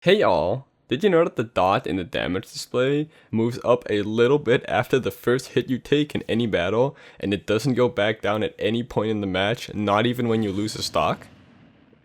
Hey y'all, did you know that the dot in the damage display moves up a little bit after the first hit you take in any battle, and it doesn't go back down at any point in the match, not even when you lose a stock?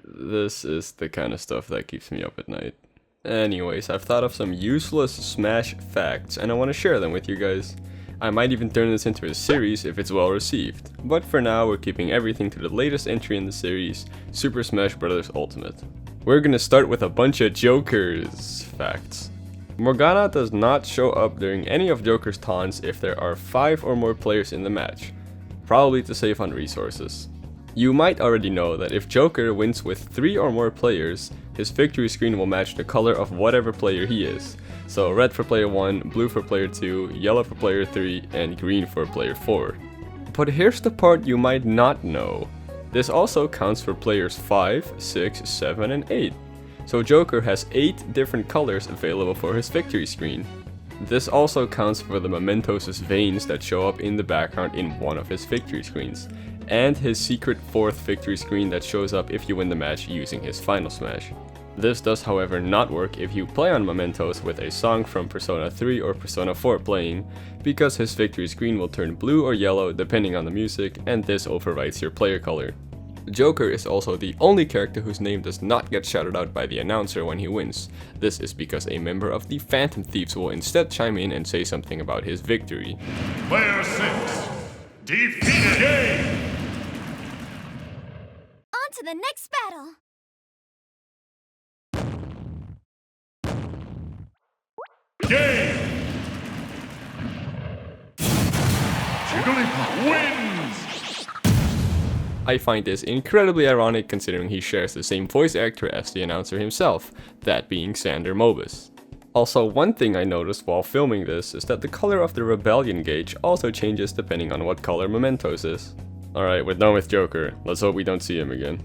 This is the kind of stuff that keeps me up at night. Anyways, I've thought of some useless Smash facts, and I want to share them with you guys. I might even turn this into a series if it's well received, but for now we're keeping everything to the latest entry in the series, Super Smash Bros. Ultimate. We're gonna start with a bunch of Joker's facts. Morgana does not show up during any of Joker's taunts if there are 5 or more players in the match, probably to save on resources. You might already know that if Joker wins with 3 or more players, his victory screen will match the color of whatever player he is. So red for player 1, blue for player 2, yellow for player 3, and green for player 4. But here's the part you might not know. This also counts for players 5, 6, 7, and 8. So Joker has 8 different colors available for his victory screen. This also counts for the Mementos' veins that show up in the background in one of his victory screens, and his secret 4th victory screen that shows up if you win the match using his final smash. This does however not work if you play on Mementos with a song from Persona 3 or Persona 4 playing, because his victory screen will turn blue or yellow depending on the music, and this overwrites your player color. Joker is also the only character whose name does not get shouted out by the announcer when he wins. This is because a member of the Phantom Thieves will instead chime in and say something about his victory. Player 6, defeated! Game! On to the next battle! Game! Jigglypuff wins! I find this incredibly ironic considering he shares the same voice actor as the announcer himself, that being Sander Mobus. Also, one thing I noticed while filming this is that the color of the Rebellion gauge also changes depending on what color Mementos is. Alright, we're done with Joker, let's hope we don't see him again.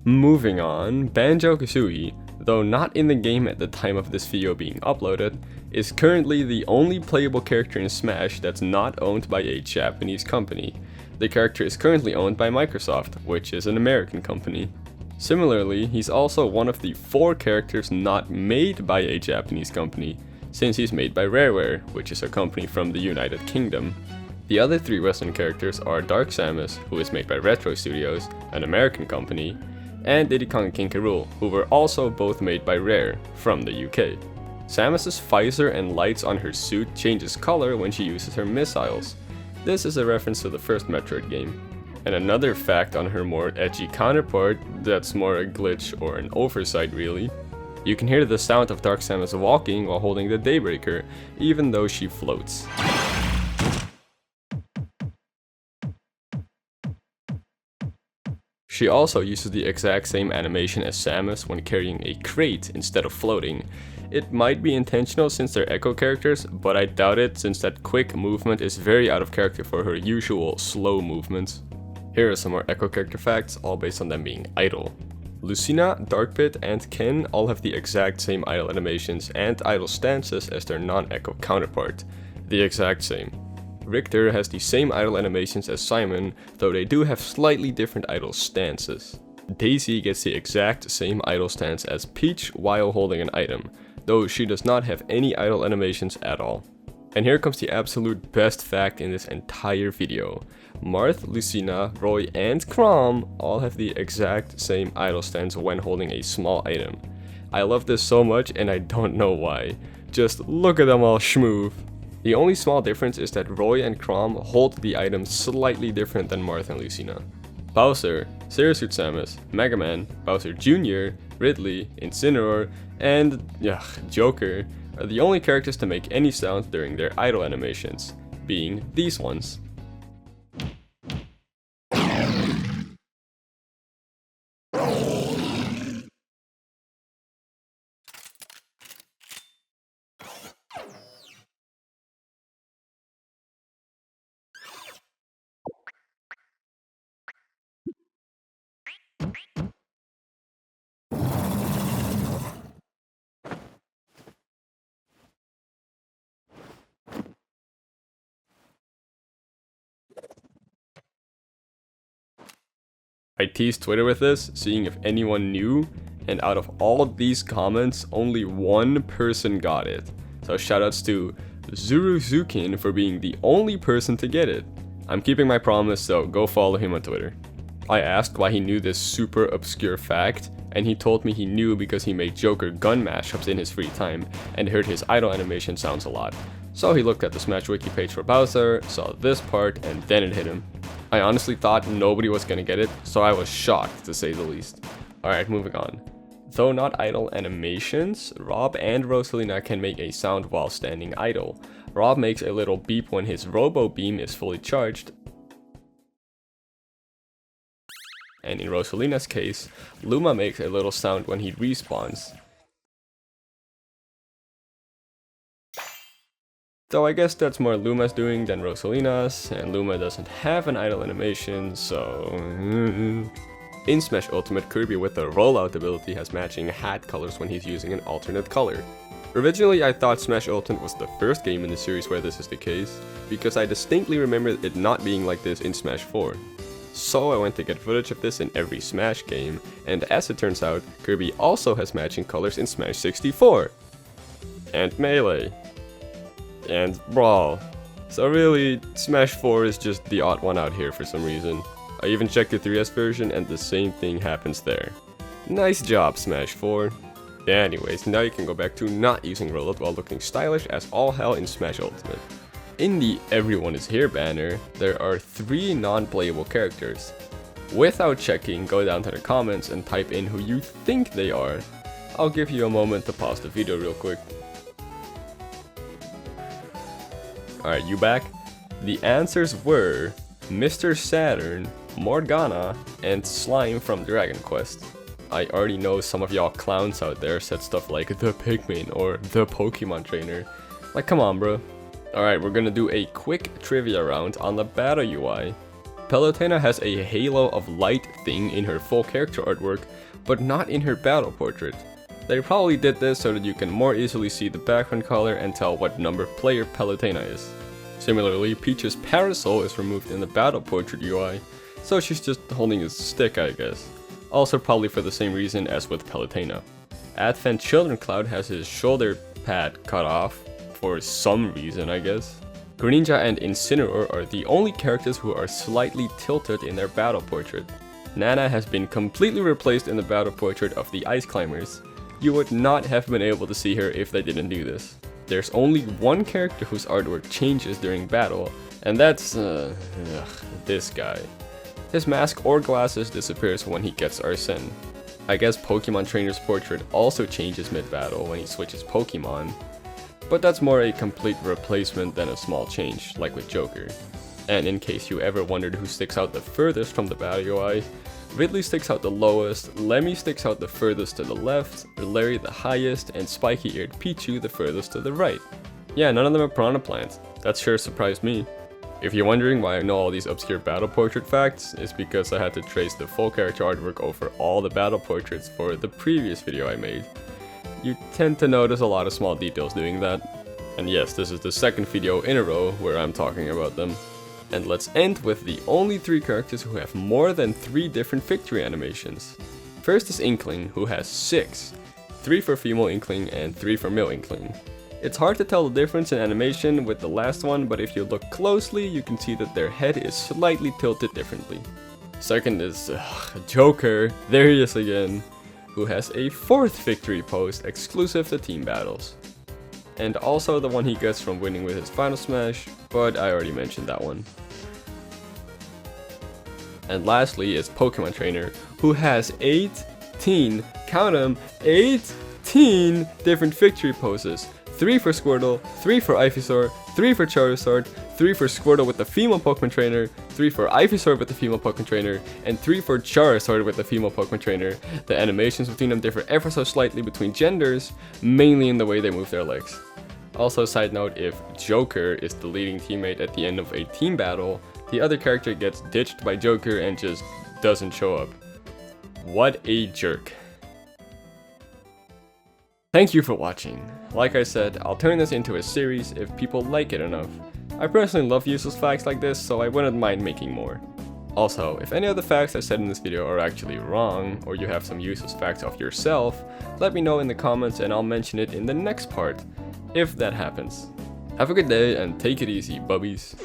Moving on, Banjo-Kazooie, though not in the game at the time of this video being uploaded, is currently the only playable character in Smash that's not owned by a Japanese company. The character is currently owned by Microsoft, which is an American company. Similarly, he's also one of the 4 characters not made by a Japanese company, since he's made by Rareware, which is a company from the United Kingdom. The other 3 Western characters are Dark Samus, who is made by Retro Studios, an American company, and Diddy Kong and King K. Rool, who were also both made by Rare, from the UK. Samus's visor and lights on her suit changes color when she uses her missiles. This is a reference to the first Metroid game. And another fact on her more edgy counterpart, that's more a glitch or an oversight really. You can hear the sound of Dark Samus walking while holding the Daybreaker, even though she floats. She also uses the exact same animation as Samus when carrying a crate instead of floating. It might be intentional since they're Echo characters, but I doubt it since that quick movement is very out of character for her usual slow movements. Here are some more Echo character facts, all based on them being idle. Lucina, Dark Pit, and Ken all have the exact same idle animations and idle stances as their non-Echo counterpart. The exact same. Richter has the same idle animations as Simon, though they do have slightly different idle stances. Daisy gets the exact same idle stance as Peach while holding an item, though she does not have any idle animations at all. And here comes the absolute best fact in this entire video. Marth, Lucina, Roy, and Chrom all have the exact same idle stance when holding a small item. I love this so much and I don't know why. Just look at them all schmoove. The only small difference is that Roy and Chrom hold the item slightly different than Marth and Lucina. Bowser, Zero-Suit Samus, Mega Man, Bowser Jr., Ridley, Incineroar, and Joker are the only characters to make any sound during their idle animations, being these ones. I teased Twitter with this, seeing if anyone knew, and out of all of these comments, only one person got it. So shoutouts to Zuruzukin for being the only person to get it. I'm keeping my promise, so go follow him on Twitter. I asked why he knew this super obscure fact, and he told me he knew because he made Joker gun mashups in his free time and heard his idle animation sounds a lot. So he looked at the Smash wiki page for Bowser, saw this part, and then it hit him. I honestly thought nobody was gonna get it, so I was shocked to say the least. Alright, moving on. Though not idle animations, Rob and Rosalina can make a sound while standing idle. Rob makes a little beep when his Robo Beam is fully charged, and in Rosalina's case, Luma makes a little sound when he respawns. Though I guess that's more Luma's doing than Rosalina's, and Luma doesn't have an idle animation, so... In Smash Ultimate, Kirby with the rollout ability has matching hat colors when he's using an alternate color. Originally, I thought Smash Ultimate was the first game in the series where this is the case, because I distinctly remember it not being like this in Smash 4. So I went to get footage of this in every Smash game, and as it turns out, Kirby also has matching colors in Smash 64! And Melee. And Brawl. So really, Smash 4 is just the odd one out here for some reason. I even checked the 3DS version and the same thing happens there. Nice job, Smash 4. Anyways, now you can go back to not using rollout while looking stylish as all hell in Smash Ultimate. In the Everyone is Here banner, there are 3 non-playable characters. Without checking, go down to the comments and type in who you think they are. I'll give you a moment to pause the video real quick. Alright, you back? The answers were Mr. Saturn, Morgana, and Slime from Dragon Quest. I already know some of y'all clowns out there said stuff like the Pikmin or the Pokemon trainer. Like, come on, bro. Alright, we're gonna do a quick trivia round on the battle UI. Palutena has a halo of light thing in her full character artwork, but not in her battle portrait. They probably did this so that you can more easily see the background color and tell what number player Palutena is. Similarly, Peach's parasol is removed in the battle portrait UI, so she's just holding a stick, I guess. Also probably for the same reason as with Palutena. Advent Children Cloud has his shoulder pad cut off, for some reason I guess. Greninja and Incineroar are the only characters who are slightly tilted in their battle portrait. Nana has been completely replaced in the battle portrait of the Ice Climbers. You would not have been able to see her if they didn't do this. There's only one character whose artwork changes during battle, and that's this guy. His mask or glasses disappears when he gets Arsene. I guess Pokemon Trainer's portrait also changes mid-battle when he switches Pokemon, but that's more a complete replacement than a small change, like with Joker. And in case you ever wondered who sticks out the furthest from the battle UI, Ridley sticks out the lowest, Lemmy sticks out the furthest to the left, Larry the highest, and spiky-eared Pichu the furthest to the right. Yeah, none of them are piranha plants. That sure surprised me. If you're wondering why I know all these obscure battle portrait facts, it's because I had to trace the full character artwork over all the battle portraits for the previous video I made. You tend to notice a lot of small details doing that. And yes, this is the second video in a row where I'm talking about them. And let's end with the only 3 characters who have more than 3 different victory animations. First is Inkling, who has 6. 3 for female Inkling and 3 for male Inkling. It's hard to tell the difference in animation with the last one, but if you look closely, you can see that their head is slightly tilted differently. Second is Joker, there he is again, who has a 4th victory pose exclusive to team battles. And also the one he gets from winning with his final smash, but I already mentioned that one. And lastly is Pokemon Trainer, who has 18, count them, 18 different victory poses. 3 for Squirtle, 3 for Ivysaur, 3 for Charizard, 3 for Squirtle with the female Pokemon Trainer, 3 for Ivysaur with the female Pokemon Trainer, and 3 for Charizard with the female Pokemon Trainer. The animations between them differ ever so slightly between genders, mainly in the way they move their legs. Also, side note, if Joker is the leading teammate at the end of a team battle, the other character gets ditched by Joker and just doesn't show up. What a jerk. Thank you for watching. Like I said, I'll turn this into a series if people like it enough. I personally love useless facts like this, so I wouldn't mind making more. Also, if any of the facts I said in this video are actually wrong, or you have some useless facts of yourself, let me know in the comments and I'll mention it in the next part, if that happens. Have a good day and take it easy, bubbies.